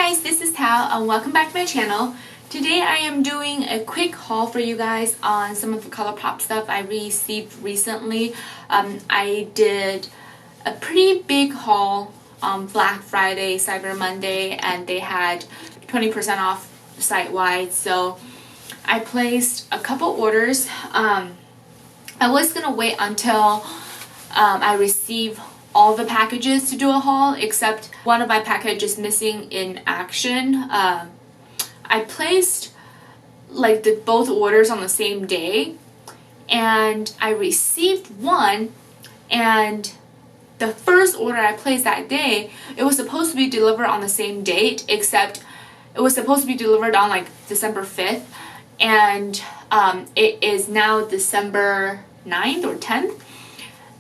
guys, this is Tao and welcome back to my channel. Today I am doing a quick haul for you guys on some of the Colourpop stuff I received recently. I did a pretty big haul on Black Friday, Cyber Monday, and they had 20% off site-wide, so I placed a couple orders. I was gonna wait until I receive all the packages to do a haul, except one of my packages missing in action. I placed like both orders on the same day, and I received one, and the first order I placed that day, it was supposed to be delivered on the same date, except it was supposed to be delivered on like December 5th, and it is now December 9th or 10th,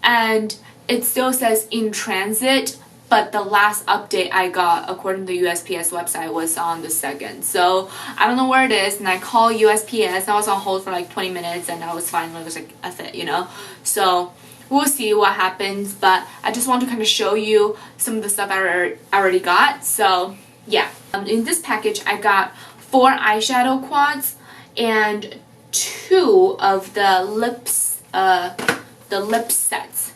and it still says in transit, but the last update I got according to the USPS website was on the 2nd. So I don't know where it is, and I called USPS. I was on hold for like 20 minutes and I was fine. It was like F it, you know. So we'll see what happens, but I just want to kind of show you some of the stuff I already got. So yeah, in this package I got 4 eyeshadow quads and 2 of the lip sets.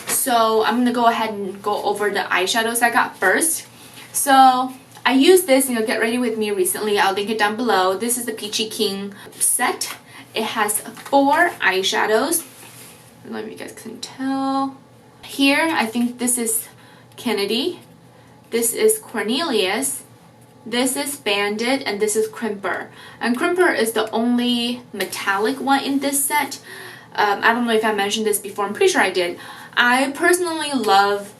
So I'm gonna go ahead and go over the eyeshadows I got first. So I used this in a Get Ready With Me recently. I'll link it down below. This is the Peachy King set. It has 4 eyeshadows. I don't know if you guys can tell. Here, I think this is Kennedy. This is Cornelius. This is Bandit, and this is Crimper. And Crimper is the only metallic one in this set. I don't know if I mentioned this before. I'm pretty sure I did. I personally love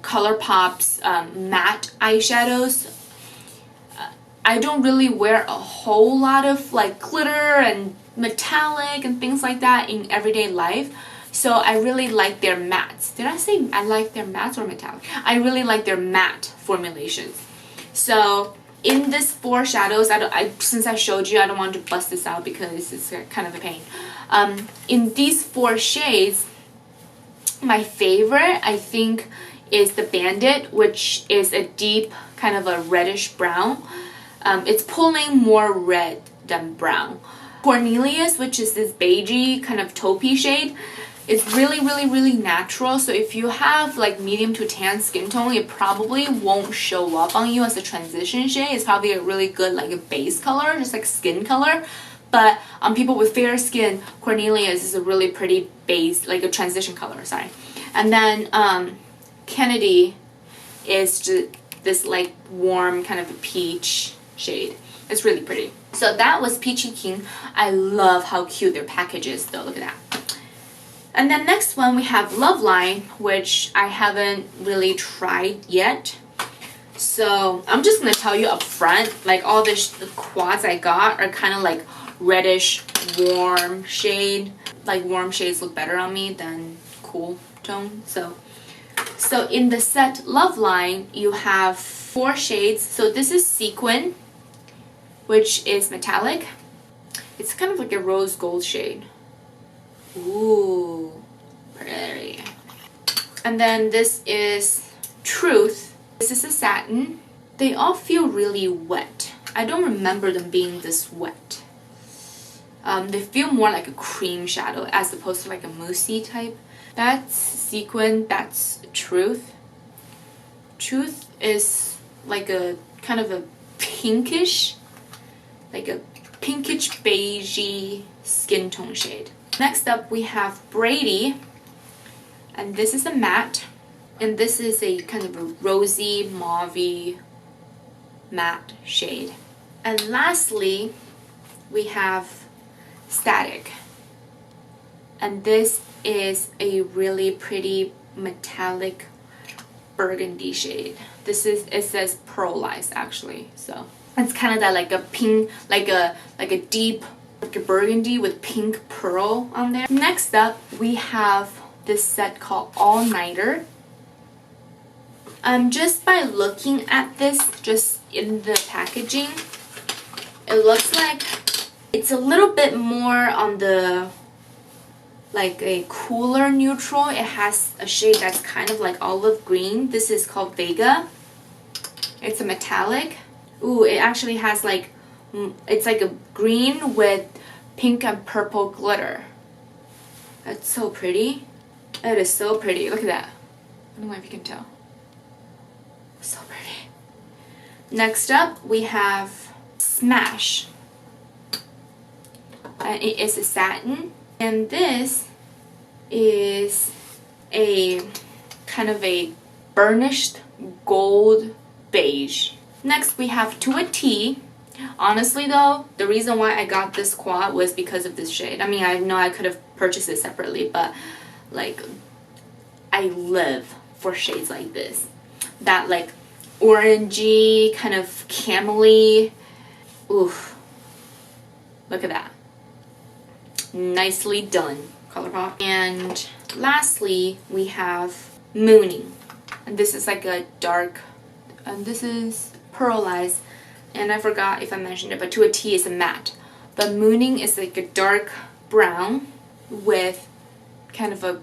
Colourpop's matte eyeshadows. I don't really wear a whole lot of like glitter and metallic and things like that in everyday life. So I really like their mattes. Did I say I like their mattes or metallic? I really like their matte formulations. So in this 4 shadows, since I showed you, I don't want to bust this out because it's kind of a pain. In these 4 shades, my favorite, I think, is the Bandit, which is a deep kind of a reddish brown. It's pulling more red than brown. Cornelius, which is this beigey kind of taupey shade, is really natural. So if you have like medium to tan skin tone, it probably won't show up on you as a transition shade. It's probably a really good like a base color, just like skin color. But on people with fair skin, Cornelius is a really pretty base, like a transition color, sorry. And then Kennedy is just this like warm kind of a peach shade. It's really pretty. So that was Peachy King. I love how cute their package is though, look at that. And then next one we have Love Line, which I haven't really tried yet. So I'm just going to tell you up front, like all the quads I got are kind of like reddish warm shade. Like warm shades look better on me than cool tone. So in the set Love Line you have 4 shades. So this is Sequin, which is metallic. It's kind of like a rose gold shade. Ooh, pretty. And then this is Truth. This is a satin. They all feel really wet. I don't remember them being this wet. They feel more like a cream shadow as opposed to like a moussey type. That's Sequin, that's Truth. Truth is like a kind of a pinkish, like a pinkish beigey skin tone shade. Next up we have Brady, and this is a matte, and this is a kind of a rosy mauve matte shade. And lastly we have Static, and this is a really pretty metallic burgundy shade. This is, it says pearlized actually, so it's kind of that like a pink, like a deep like a burgundy with pink pearl on there. Next up we have this set called All Nighter. Just by looking at this, just in the packaging, it looks like it's a little bit more on the like a cooler neutral. It has a shade that's kind of like olive green. This is called Vega. It's a metallic. Ooh, it actually has like, it's like a green with pink and purple glitter. That's so pretty. It is so pretty. Look at that. I don't know if you can tell. So pretty. Next up, we have Smash. It is a satin. And this is a kind of a burnished gold beige. Next, we have To a T. Honestly though, the reason why I got this quad was because of this shade. I mean, I know I could have purchased it separately, but like, I live for shades like this. That like orangey, kind of camely. Oof. Look at that. Nicely done, Colourpop. And lastly, we have Mooning. And this is like a dark, and this is pearlized. And I forgot if I mentioned it, but To a T is a matte. But Mooning is like a dark brown with kind of a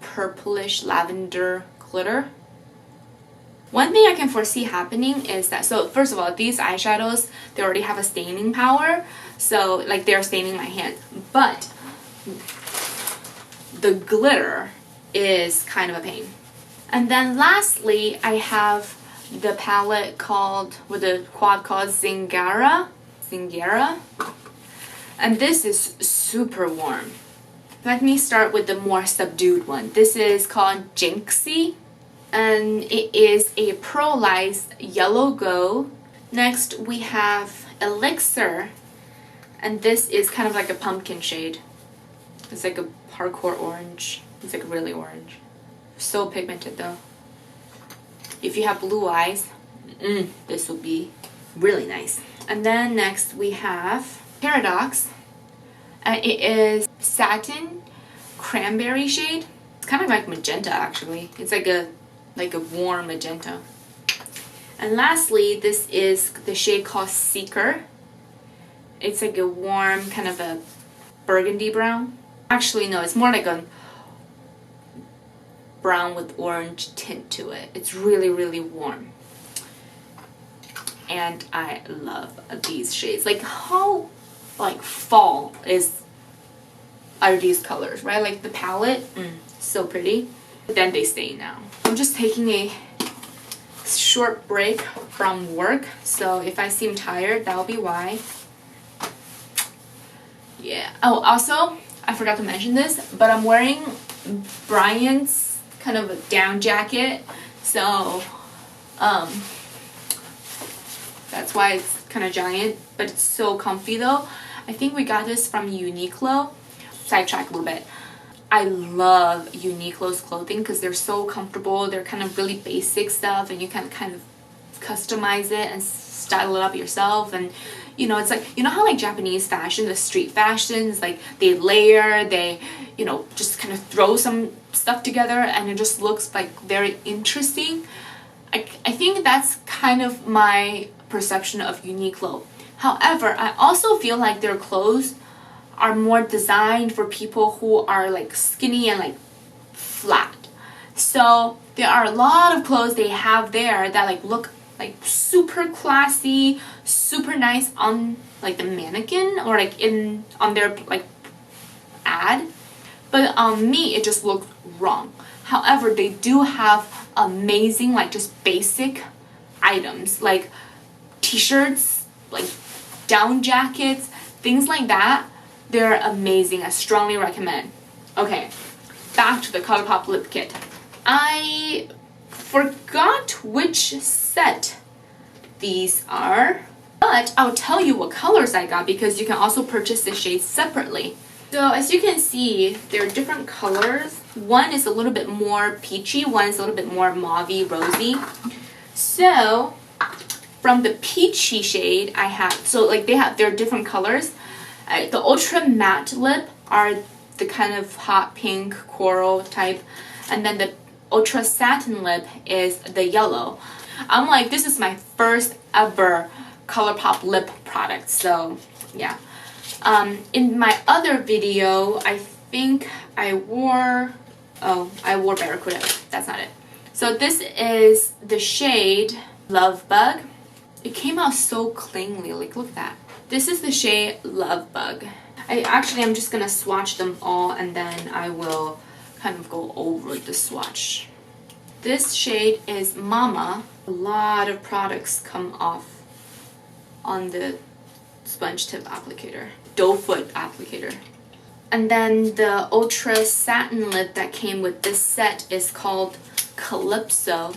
purplish lavender glitter. One thing I can foresee happening is that, so first of all, these eyeshadows, they already have a staining power, so like they're staining my hand. But the glitter is kind of a pain. And then lastly, I have the palette called, with the quad called Zingara. And this is super warm. Let me start with the more subdued one. This is called Jinxie, and it is a pearlized yellow gold. Next we have Elixir, and this is kind of like a pumpkin shade. It's like a hardcore orange. It's like really orange. So pigmented though. If you have blue eyes, this will be really nice. And then next we have Paradox. It is satin cranberry shade. It's kind of like magenta actually. It's like a warm magenta. And lastly, this is the shade called Seeker. It's like a warm kind of a burgundy brown. Actually no, it's more like a brown with orange tint to it. It's really, really warm. And I love these shades. Like how like fall are these colors, right? Like the palette, so pretty. But then they stay now. I'm just taking a short break from work, so if I seem tired, that'll be why. Yeah. Oh, also, I forgot to mention this, but I'm wearing Brian's kind of a down jacket, so that's why it's kind of giant, but it's so comfy though. I think we got this from Uniqlo. Sidetrack a little bit. I love Uniqlo's clothing because they're so comfortable. They're kind of really basic stuff, and you can kind of customize it and style it up yourself. And you know, it's like, you know how like Japanese fashion, the street fashions, like they layer, they, you know, just kind of throw some stuff together and it just looks like very interesting. I think that's kind of my perception of Uniqlo. However, I also feel like their clothes are more designed for people who are like skinny and like flat. So there are a lot of clothes they have there that like look like super classy, super nice on like the mannequin or like on their like ad, but on me it just looked wrong. However, they do have amazing like just basic items like t-shirts, like down jackets, things like that. They're amazing. I strongly recommend. Okay, back to the Colourpop Lip Kit. I forgot which set these are, but I'll tell you what colors I got because you can also purchase the shades separately. So as you can see, there are different colors. One is a little bit more peachy, one is a little bit more mauvey, rosy. So from the peachy shade, I have, so like they're different colors. The ultra matte lip are the kind of hot pink coral type, and then the ultra satin lip is the yellow. I'm like, this is my first ever Colourpop lip product, so yeah. In my other video, I think I wore Baracuda. That's not it. So this is the shade Lovebug. it came out so cleanly. Like, look at that. This is the shade Lovebug. I'm just gonna swatch them all and then I will kind of go over the swatch. This shade is Mama. A lot of products come off on the sponge tip applicator, doe foot applicator. And then the Ultra Satin Lip that came with this set is called Calypso,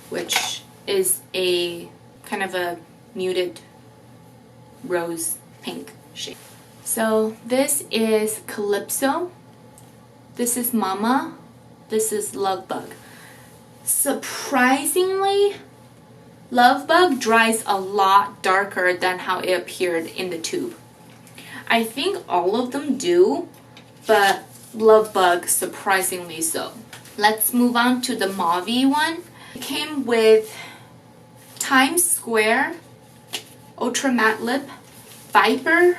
which is a kind of a muted rose pink shade. So this is Calypso, this is Mama, this is Lovebug. Surprisingly, Lovebug dries a lot darker than how it appeared in the tube. I think all of them do, but Lovebug surprisingly so. Let's move on to the mauve one. It came with Times Square Ultra Matte Lip, Viper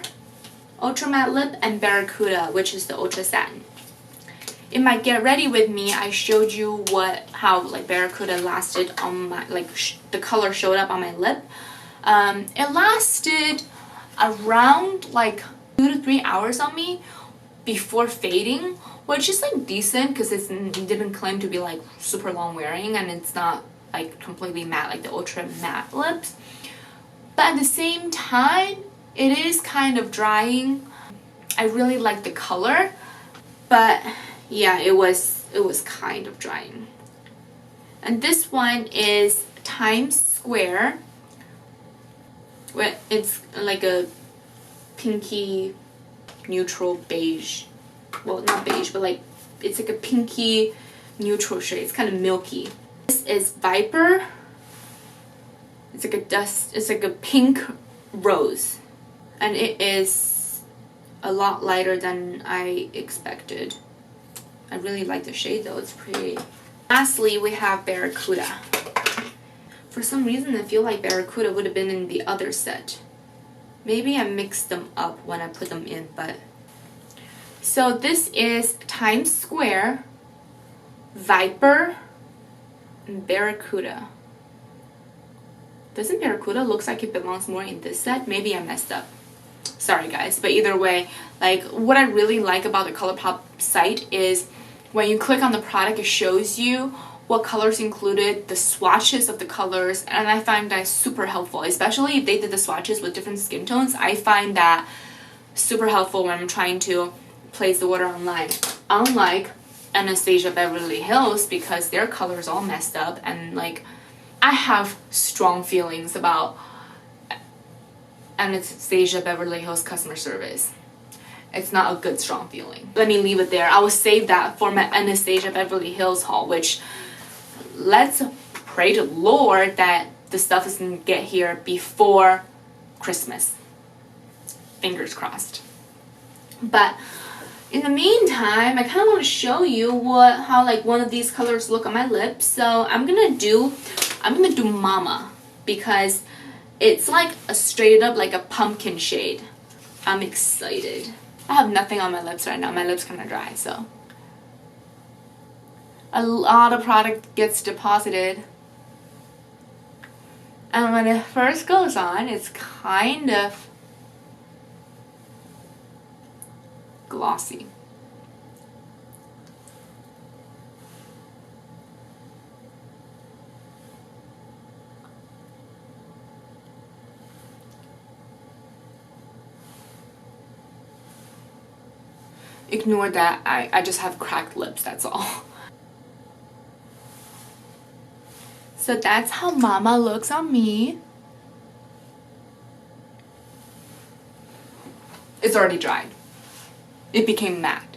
Ultra Matte Lip, and Baracuda, which is the Ultra Satin. In my Get Ready With Me, I showed you how like Baracuda lasted on my, the color showed up on my lip. It lasted around like 2 to 3 hours on me before fading, which is like decent because it didn't claim to be like super long wearing and it's not like completely matte like the Ultra Matte lips. But at the same time, it is kind of drying. I really like the color, but yeah, it was kind of drying. And this one is Times Square. Where it's like a pinky neutral beige. Well, not beige, but like it's like a pinky neutral shade. It's kind of milky. This is Viper. It's like a it's like a pink rose. And it is a lot lighter than I expected. I really like the shade though, it's pretty. Lastly, we have Baracuda. For some reason, I feel like Baracuda would have been in the other set. Maybe I mixed them up when I put them in, but... So this is Times Square, Viper, and Baracuda. Doesn't Baracuda looks like it belongs more in this set? Maybe I messed up. Sorry guys, but either way, like what I really like about the Colourpop site is when you click on the product, it shows you what colors included, the swatches of the colors, and I find that super helpful, especially if they did the swatches with different skin tones. I find that super helpful when I'm trying to place the order online. Unlike Anastasia Beverly Hills, because their colors all messed up, and like I have strong feelings about Anastasia Beverly Hills customer service. It's not a good strong feeling. Let me leave it there. I will save that for my Anastasia Beverly Hills haul, which let's pray to Lord that the stuff doesn't get here before Christmas. Fingers crossed. But in the meantime, I kind of want to show you how like one of these colors look on my lips. So I'm gonna do Mama because it's like a straight up like a pumpkin shade. I'm excited. I have nothing on my lips right now. My lips kind of dry, so a lot of product gets deposited. And when it first goes on, it's kind of glossy. Ignore that, I just have cracked lips, that's all. So that's how Mama looks on me. It's already dried. It became matte.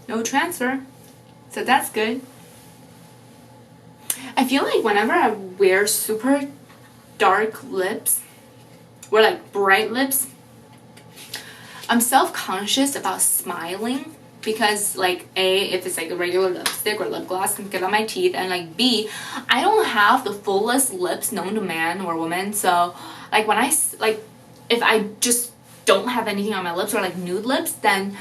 No transfer, so that's good. I feel like whenever I wear super dark lips, or like bright lips, I'm self-conscious about smiling because like A, if it's like a regular lipstick or lip gloss can get on my teeth, and like B, I don't have the fullest lips known to man or woman. So like if I just don't have anything on my lips or like nude lips, then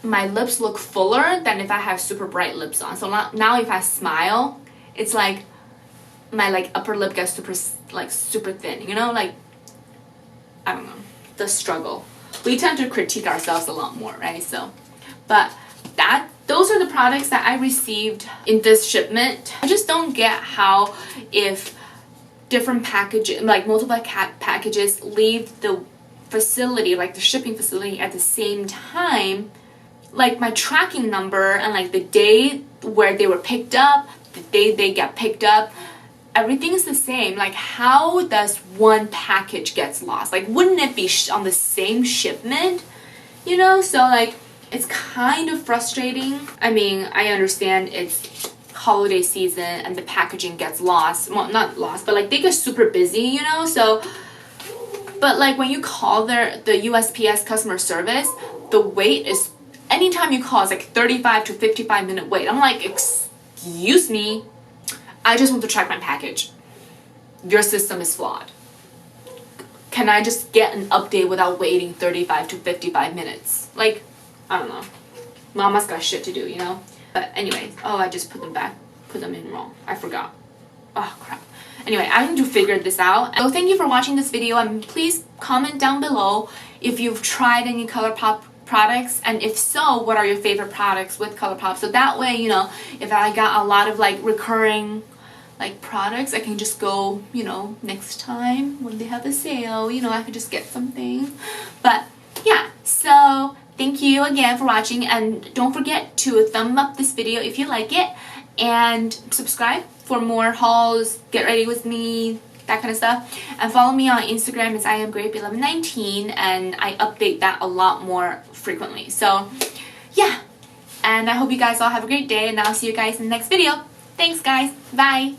my lips look fuller than if I have super bright lips on. So now if I smile, it's like my like upper lip gets super thin, you know, like I don't know, the struggle. We tend to critique ourselves a lot more, right? So, but those are the products that I received in this shipment. I just don't get how if different packages, like multiple packages, leave the facility, like the shipping facility at the same time, like my tracking number and like the day where they were picked up, the day they get picked up, everything's the same. Like how does one package gets lost? Like wouldn't it be on the same shipment, you know? So like it's kind of frustrating. I mean, I understand it's holiday season and the packaging gets lost. Well, not lost, but like they get super busy, you know? So, but like when you call the USPS customer service, the wait is, anytime you call, it's like 35 to 55 minute wait. I'm like, excuse me, I just want to track my package. Your system is flawed. Can I just get an update without waiting 35 to 55 minutes? Like, I don't know. Mama's got shit to do, you know? But anyway, oh, I just put them in wrong. I forgot. Oh, crap. Anyway, I need to figure this out. So thank you for watching this video, and please comment down below if you've tried any Colourpop products, and if so, what are your favorite products with Colourpop? So that way, you know, if I got a lot of like recurring like products, I can just go, you know, next time when they have a sale, you know, I could just get something. But yeah, so thank you again for watching, and don't forget to thumb up this video if you like it, and subscribe for more hauls, get ready with me, that kind of stuff. And follow me on Instagram, it's IamGrape1119, and I update that a lot more frequently. So yeah, and I hope you guys all have a great day, and I'll see you guys in the next video. Thanks guys, bye!